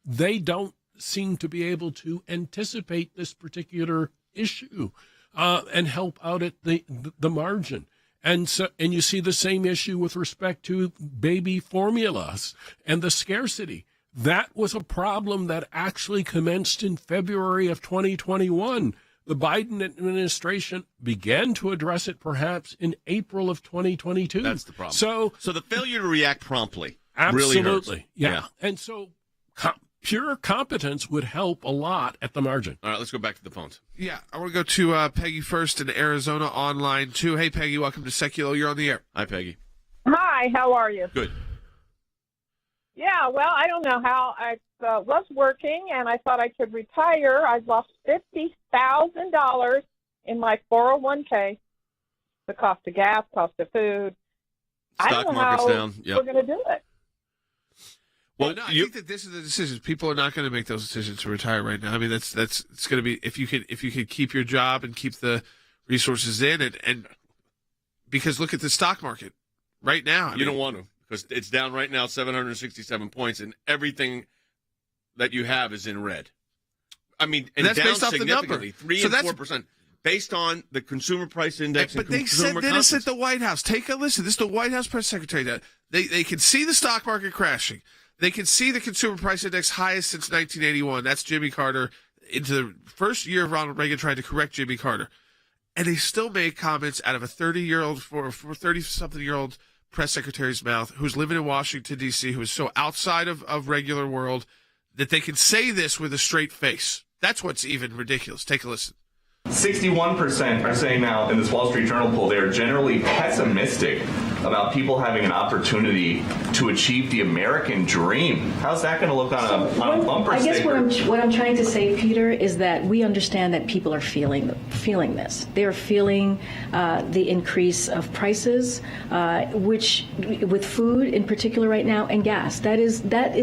They don't seem to be able to anticipate this particular issue and help out at the margin. And you see the same issue with respect to baby formulas and the scarcity. That was a problem that actually commenced in February of 2021. The Biden administration began to address it perhaps in April of 2022. That's the problem. So the failure to react promptly absolutely, really hurts. Yeah. And so pure competence would help a lot at the margin. All right, let's go back to the phones. Yeah, I want to go to Peggy first in Arizona on line 2. Hey, Peggy, welcome to Sekulow. You're on the air. Hi, Peggy. Hi, how are you? Good. Yeah, well, I don't know how. I was working, and I thought I could retire. I've lost $50,000 in my 401k. The cost of gas, cost of food. I Stock don't know market's how down. Yep. we're going to do it. Well, no, I think that this is the decisions. People are not going to make those decisions to retire right now. I mean, that's it's going to be if you could keep your job and keep the resources in and because look at the stock market right now. You don't want to because it's down right now 767 points and everything that you have is in red. I mean, and that's down based off the number. 3 and 4%. Based on the consumer price index but and they said consumer this confidence. at the White House. Take a listen. This is the White House press secretary. They can see the stock market crashing. They can see the consumer price index highest since 1981. That's Jimmy Carter into the first year of Ronald Reagan trying to correct Jimmy Carter. And they still made comments out of a 30-something-year-old press secretary's mouth who's living in Washington, D.C., who is so outside of regular world that they can say this with a straight face. That's what's even ridiculous. Take a listen. 61% are saying now in this Wall Street Journal poll they are generally pessimistic about people having an opportunity to achieve the American dream. How's that going to look on a bumper sticker? I guess what I'm trying to say, Peter, is that we understand that people are feeling this. They are feeling the increase of prices, which with food in particular right now and gas. That is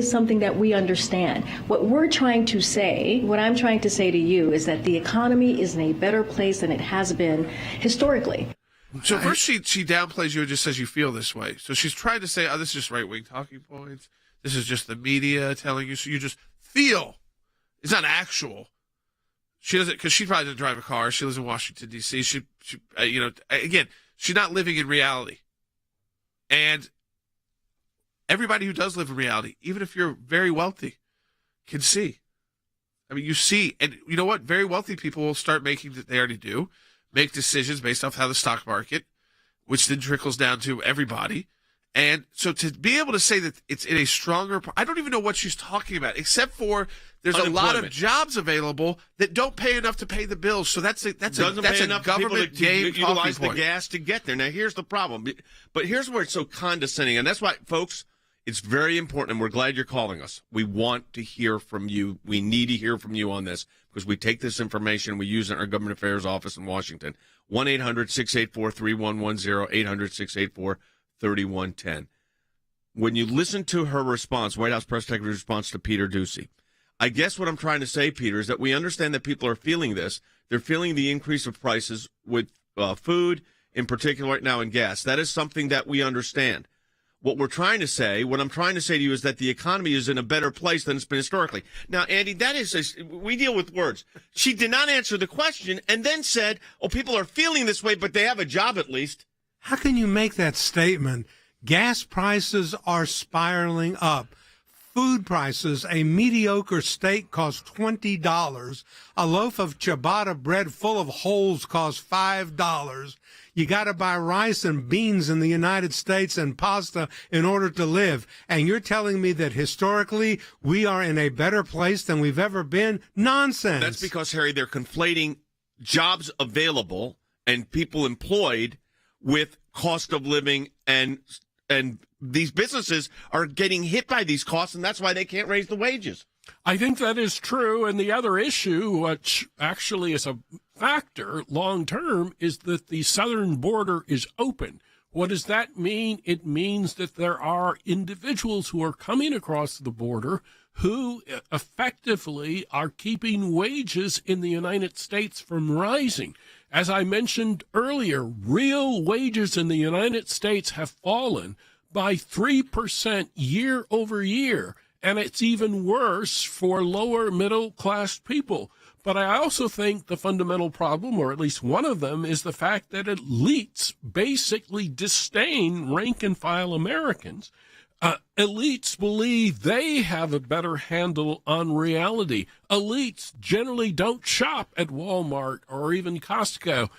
something that we understand. What I'm trying to say to you is that the economy is in a better place than it has been historically. So first she downplays you and just says you feel this way. So she's trying to say, oh, this is just right-wing talking points. This is just the media telling you. So you just feel. It's not actual. She doesn't, because she probably doesn't drive a car. She lives in Washington, D.C. She again, she's not living in reality. And everybody who does live in reality, even if you're very wealthy, can see. I mean, you see, and you know what? Very wealthy people will start making, they already do, make decisions based off how the stock market, which then trickles down to everybody. And so to be able to say that it's in a stronger, I don't even know what she's talking about, except for there's a lot of jobs available that don't pay enough to pay the bills. So that's a government game to utilize talking the gas to get there. Now, here's the problem. But here's where it's so condescending. And that's why, folks, it's very important, and we're glad you're calling us. We want to hear from you. We need to hear from you on this because we take this information, we use it in our government affairs office in Washington. 1-800-684-3110, 800-684-3110. When you listen to her response, White House press secretary's response to Peter Doocy, I guess what I'm trying to say, Peter, is that we understand that people are feeling this. They're feeling the increase of prices with food, in particular right now, and gas. That is something that we understand. What I'm trying to say to you is that the economy is in a better place than it's been historically. Now, Andy, we deal with words. She did not answer the question and then said, oh, people are feeling this way, but they have a job at least. How can you make that statement? Gas prices are spiraling up. Food prices, a mediocre steak costs $20. A loaf of ciabatta bread full of holes costs $5. You got to buy rice and beans in the United States and pasta in order to live. And you're telling me that historically we are in a better place than we've ever been? Nonsense. That's because, Harry, they're conflating jobs available and people employed with cost of living, and these businesses are getting hit by these costs, and that's why they can't raise the wages. I think that is true. And the other issue, which actually is a factor long term, is that the southern border is open. What does that mean? It means that there are individuals who are coming across the border who effectively are keeping wages in the United States from rising. As I mentioned earlier, real wages in the United States have fallen by 3% year over year. And it's even worse for lower middle class people. But I also think the fundamental problem, or at least one of them, is the fact that elites basically disdain rank and file Americans. Elites believe they have a better handle on reality. Elites generally don't shop at Walmart or even Costco.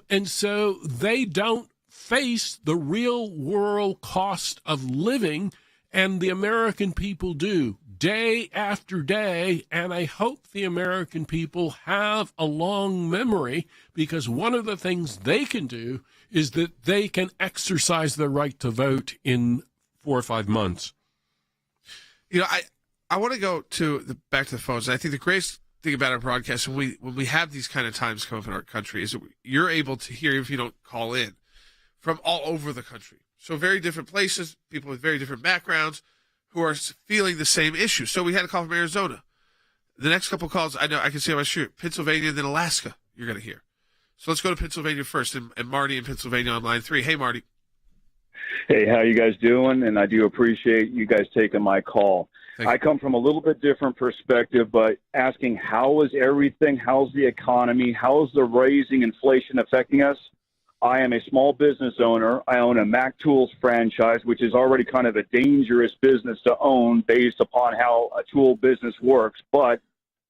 And so they don't face the real world cost of living, and the American people do day after day. And I hope the American people have a long memory, because one of the things they can do is that they can exercise their right to vote in 4 or 5 months. You know, I want to go back to the phones. I think the greatest thing about our broadcast, when we have these kind of times come up in our country, is that you're able to hear, if you don't call in, from all over the country. So very different places, people with very different backgrounds who are feeling the same issue. So we had a call from Arizona. The next couple calls, I know I can see on my street, Pennsylvania and then Alaska, you're going to hear. So let's go to Pennsylvania first, and Marty in Pennsylvania on line 3. Hey, Marty. Hey, how you guys doing? And I do appreciate you guys taking my call. I come from a little bit different perspective, but asking how is everything, how's the economy, how's the rising inflation affecting us? I am a small business owner. I own a Mac Tools franchise, which is already kind of a dangerous business to own based upon how a tool business works. But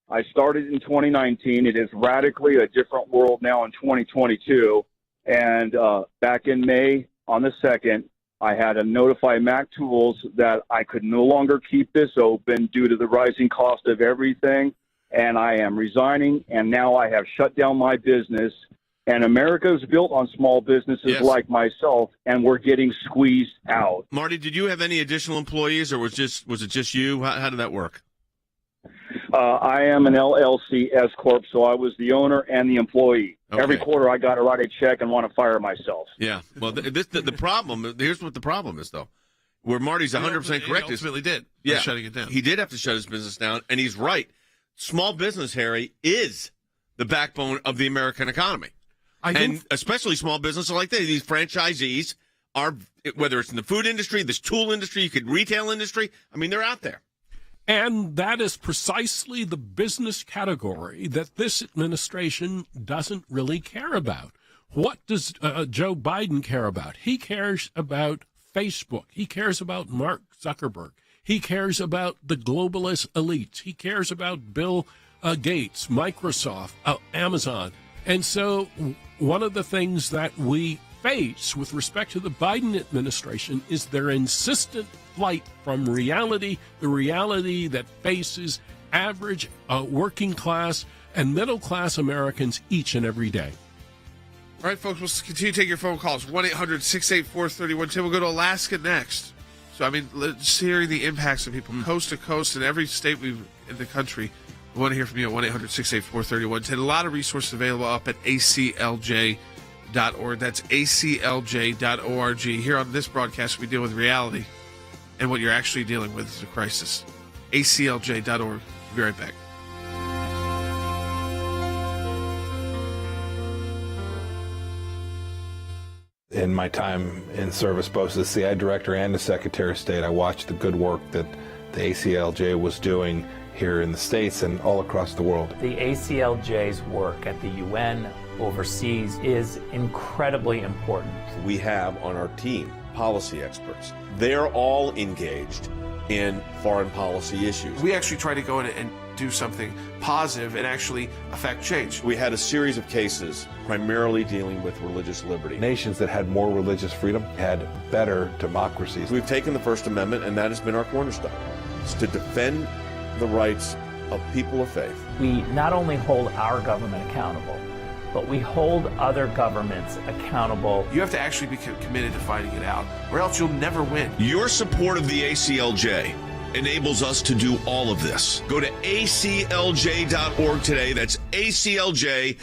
I started in 2019. It is radically a different world now in 2022. And back in May on the 2nd, I had to notify Mac Tools that I could no longer keep this open due to the rising cost of everything. And I am resigning. And now I have shut down my business. And America is built on small businesses like myself, and we're getting squeezed out. Marty, did you have any additional employees, or was it just you? How did that work? I am an LLC S Corp, so I was the owner and the employee. Okay. Every quarter, I got to write a check and want to fire myself. Yeah. Well, the problem. Here's what the problem is, though. Where Marty's 100% correct. He ultimately did. Yeah, shutting it down. He did have to shut his business down, and he's right. Small business, Harry, is the backbone of the American economy. And especially small businesses like this. These franchisees are, whether it's in the food industry, this tool industry, you could retail industry. I mean, they're out there. And that is precisely the business category that this administration doesn't really care about. What does Joe Biden care about? He cares about Facebook. He cares about Mark Zuckerberg. He cares about the globalist elites. He cares about Bill Gates, Microsoft, Amazon. And so one of the things that we face with respect to the Biden administration is their insistent flight from reality, the reality that faces average working class and middle class Americans each and every day. All right, folks, we'll continue to take your phone calls. 1-800-684-3110. We'll go to Alaska next. So, I mean, just hearing the impacts of people coast to coast in every state in the country. We want to hear from you at 1-800-684-3110. A lot of resources available up at ACLJ.org. That's ACLJ.org. Here on this broadcast, we deal with reality, and what you're actually dealing with is a crisis. ACLJ.org. We'll be right back. In my time in service, both as the CI director and as Secretary of State, I watched the good work that the ACLJ was doing here in the States and all across the world. The ACLJ's work at the UN overseas is incredibly important. We have on our team policy experts. They're all engaged in foreign policy issues. We actually try to go in and do something positive and actually affect change. We had a series of cases primarily dealing with religious liberty. Nations that had more religious freedom had better democracies. We've taken the First Amendment, and that has been our cornerstone. It's to defend the rights of people of faith. We not only hold our government accountable, but we hold other governments accountable. You have to actually be committed to fighting it out, or else you'll never win. Your support of the ACLJ enables us to do all of this. Go to aclj.org today. That's aclj.org.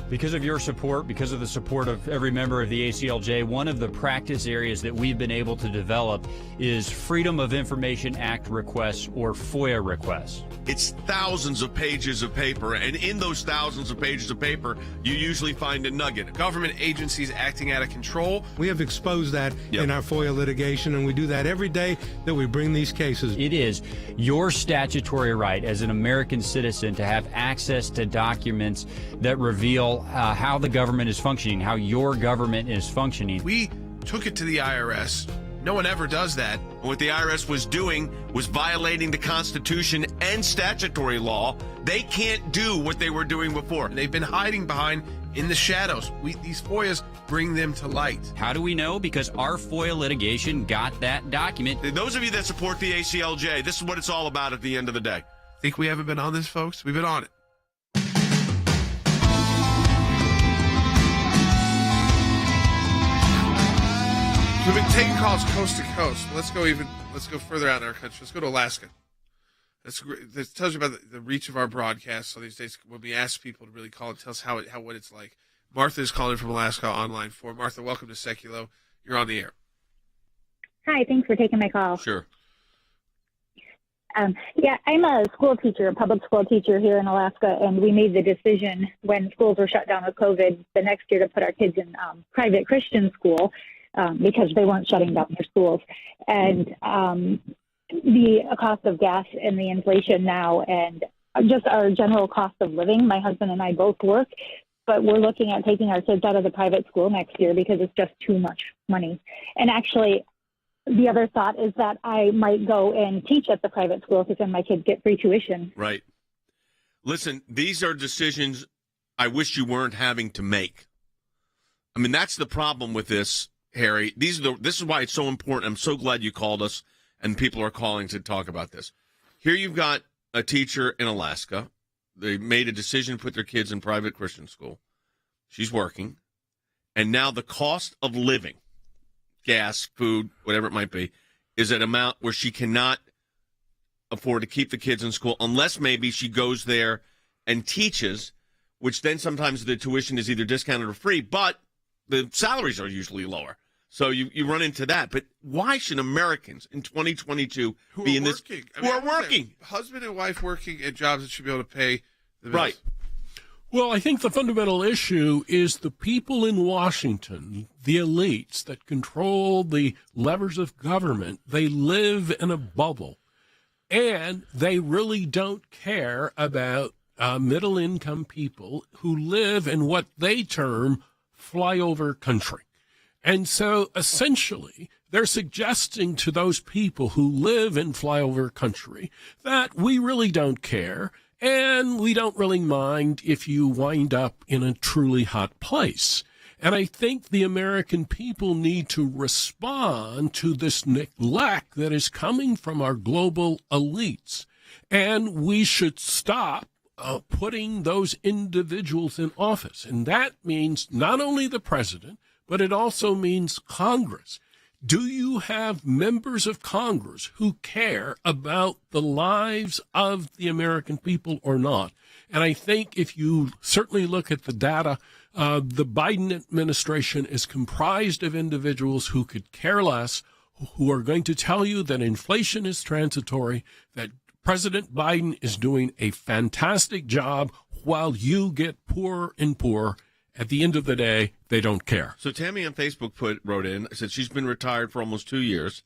Because of your support, because of the support of every member of the ACLJ, one of the practice areas that we've been able to develop is Freedom of Information Act requests, or FOIA requests. It's thousands of pages of paper, and in those thousands of pages of paper, you usually find a nugget. Government agencies acting out of control. We have exposed that in our FOIA litigation, and we do that every day that we bring these cases. It is your statutory right as an American citizen to have access to documents that reveal how the government is functioning, how your government is functioning. We took it to the IRS. No one ever does that. What the IRS was doing was violating the Constitution and statutory law. They can't do what they were doing before. They've been hiding behind in the shadows. These FOIAs bring them to light. How do we know? Because our FOIA litigation got that document. Those of you that support the ACLJ, this is what it's all about at the end of the day. Think we haven't been on this, folks? We've been on it. We've been taking calls coast to coast. Let's go further out in our country. Let's go to Alaska. That tells you about the reach of our broadcast. So these days, when we ask people to really call and tell us what it's like. Martha is calling from Alaska on line 4. Martha, welcome to Sekulow. You're on the air. Hi, thanks for taking my call. Sure. Yeah, I'm a school teacher, a public school teacher here in Alaska, and we made the decision when schools were shut down with COVID the next year to put our kids in private Christian school because they weren't shutting down their schools. And the cost of gas and the inflation now and just our general cost of living, my husband and I both work, but we're looking at taking our kids out of the private school next year because it's just too much money. And actually, the other thought is that I might go and teach at the private school because then my kids get free tuition. Right. Listen, these are decisions I wish you weren't having to make. I mean, that's the problem with this, Harry. This is why it's so important. I'm so glad you called us and people are calling to talk about this. Here you've got a teacher in Alaska. They made a decision to put their kids in private Christian school. She's working. And now the cost of living, gas, food, whatever it might be, is at an amount where she cannot afford to keep the kids in school unless maybe she goes there and teaches, which then sometimes the tuition is either discounted or free, but the salaries are usually lower. So you run into that. But why should Americans in 2022 be in this? Who are working? Husband and wife working at jobs that should be able to pay the bills. Right. Well, I think the fundamental issue is the people in Washington, the elites that control the levers of government, they live in a bubble. And they really don't care about middle-income people who live in what they term flyover country. And so essentially, they're suggesting to those people who live in flyover country that we really don't care and we don't really mind if you wind up in a truly hot place. And I think the American people need to respond to this neglect that is coming from our global elites. And we should stop putting those individuals in office. And that means not only the president, but it also means Congress. Do you have members of Congress who care about the lives of the American people or not? And I think if you certainly look at the data, the Biden administration is comprised of individuals who could care less, who are going to tell you that inflation is transitory, that President Biden is doing a fantastic job while you get poorer and poorer. At the end of the day, they don't care. So Tammy on Facebook wrote in, said she's been retired for almost 2 years,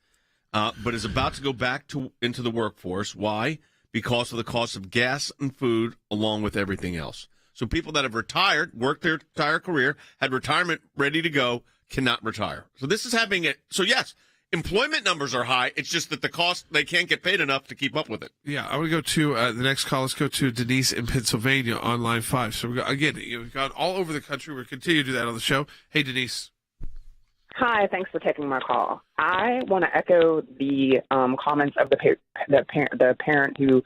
but is about to go back into the workforce. Why? Because of the cost of gas and food, along with everything else. So people that have retired, worked their entire career, had retirement ready to go, cannot retire. So this is happening. So yes, employment numbers are high. It's just that the cost, they can't get paid enough to keep up with it. Yeah, I want to go to the next call. Let's go to Denise in Pennsylvania on line 5. So we've gone all over the country. We're continuing to do that on the show. Hey, Denise. Hi, thanks for taking my call. I want to echo the comments of the parent who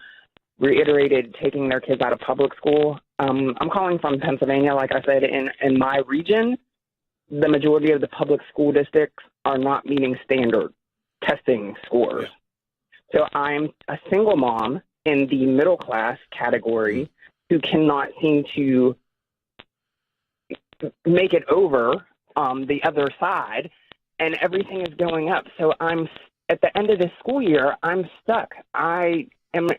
reiterated taking their kids out of public school. I'm calling from Pennsylvania. Like I said, in my region, the majority of the public school districts are not meeting standard testing scores. So I'm a single mom in the middle class category who cannot seem to make it over the other side, and everything is going up. So I'm at the end of this school year, I'm stuck. I am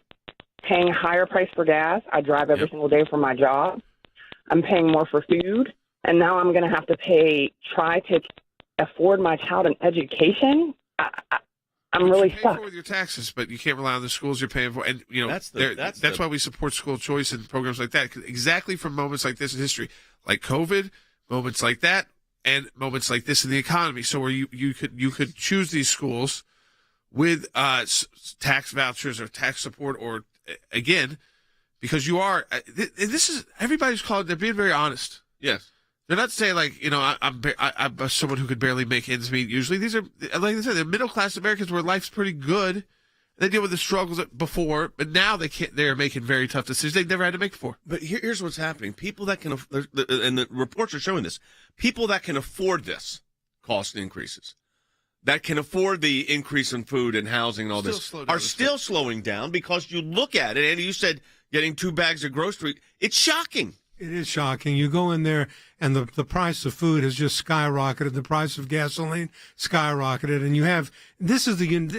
paying a higher price for gas. I drive every single day for my job. I'm paying more for food, and now I'm going to have to try to afford my child an education. I'm really pay stuck. for with your taxes, but you can't rely on the schools you're paying for. And, that's why we support school choice and programs like that. 'Cause exactly from moments like this in history, like COVID, moments like that, and moments like this in the economy. So where you could choose these schools with tax vouchers or tax support, or again, because you are. This is everybody's calling. They're being very honest. Yes. They're not saying like, I'm someone who could barely make ends meet. Usually, these are, like I said, they're middle class Americans where life's pretty good. They deal with the struggles before, but now they can't. They're making very tough decisions they've never had to make before. But here's what's happening: people that can, and the reports are showing this, people that can afford this cost increases, that can afford the increase in food and housing and all this, are still slowing down because you look at it. Andy, you said getting 2 bags of grocery. It's shocking. It is shocking. You go in there and the price of food has just skyrocketed. The price of gasoline skyrocketed. And you have,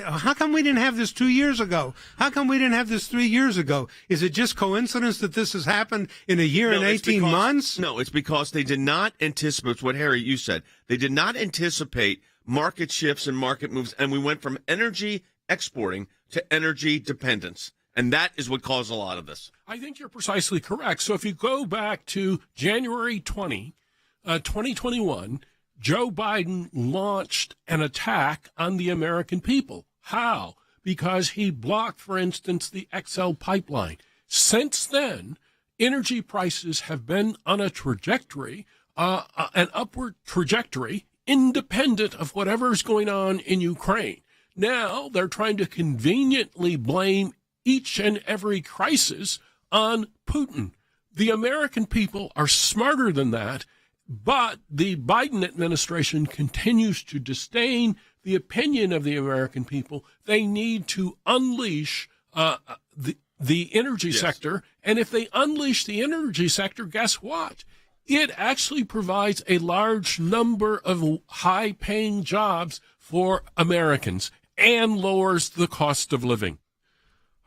how come we didn't have this 2 years ago? How come we didn't have this 3 years ago? Is it just coincidence that this has happened in a year and 18 months? No, it's because they did not anticipate what, Harry, you said. They did not anticipate market shifts and market moves. And we went from energy exporting to energy dependence. And that is what caused a lot of this. I think you're precisely correct. So if you go back to January 2021, Joe Biden launched an attack on the American people. How? Because he blocked, for instance, the XL pipeline. Since then, energy prices have been on a trajectory, an upward trajectory, independent of whatever is going on in Ukraine. Now they're trying to conveniently blame each and every crisis on Putin. The American people are smarter than that, but the Biden administration continues to disdain the opinion of the American people. They need to unleash the energy sector, and if they unleash the energy sector, guess what? It actually provides a large number of high-paying jobs for Americans and lowers the cost of living.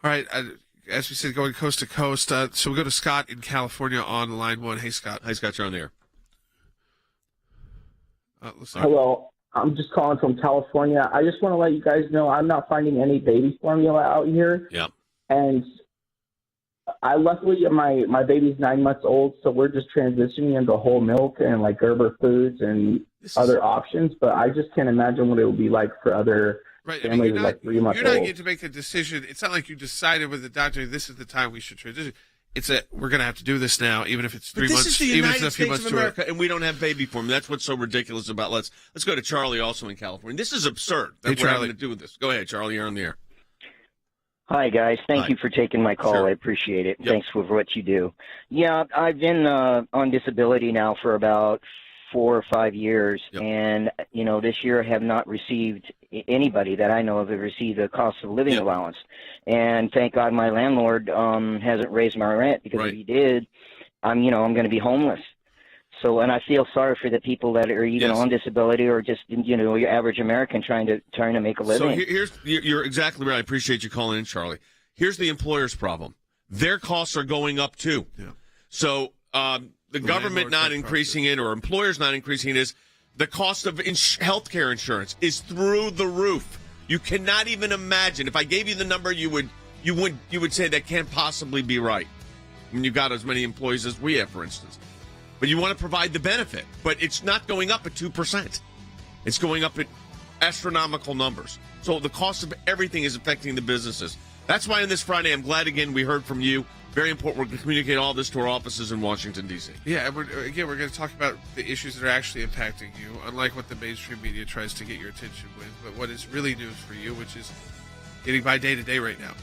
All right, as we said, going coast to coast. So we go to Scott in California on line 1. Hey, Scott. Hey, Scott, you're on the air. Hello, I'm just calling from California. I just want to let you guys know I'm not finding any baby formula out here. Yeah. And luckily my baby's 9 months old, so we're just transitioning into whole milk and like Gerber foods and other options. But I just can't imagine what it would be like for other families with like 3 months old. You're not getting to make a decision. It's not like you decided with the doctor, this is the time we should transition. We're going to have to do this now, even if it's 3 months. This is the even if United it's a few States months of America, and we don't have baby formula. That's what's so ridiculous about. Let's go to Charlie, also in California. This is absurd that we're having to do with this. Go ahead, Charlie. You're on the air. Hi, guys. Thank you for taking my call. Sure. I appreciate it. Yep. Thanks for what you do. Yeah, I've been on disability now for about 4 or 5 years, and this year I have not received, anybody that I know of have received a cost of living allowance. And thank God my landlord hasn't raised my rent, because if he did, I'm going to be homeless. So, and I feel sorry for the people that are even on disability, or just your average American trying to make a living. So you're exactly right. I appreciate you calling in, Charlie. Here's the employer's problem: their costs are going up too. Yeah. So the government not increasing it, or employers not increasing it, is the cost of health care insurance is through the roof. You cannot even imagine. If I gave you the number, you would say that can't possibly be right when you've got as many employees as we have, for instance. But you want to provide the benefit. But it's not going up at 2%. It's going up at astronomical numbers. So the cost of everything is affecting the businesses. That's why on this Friday, I'm glad, again, we heard from you. Very important. We're going to communicate all this to our offices in Washington, D.C. Yeah, and we're going to talk about the issues that are actually impacting you, unlike what the mainstream media tries to get your attention with, but what is really news for you, which is getting by day to day right now.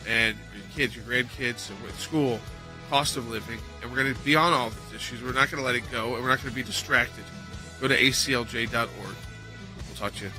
And your kids, your grandkids, with school, cost of living, and we're going to be on all these issues. We're not going to let it go, and we're not going to be distracted. Go to aclj.org. We'll talk to you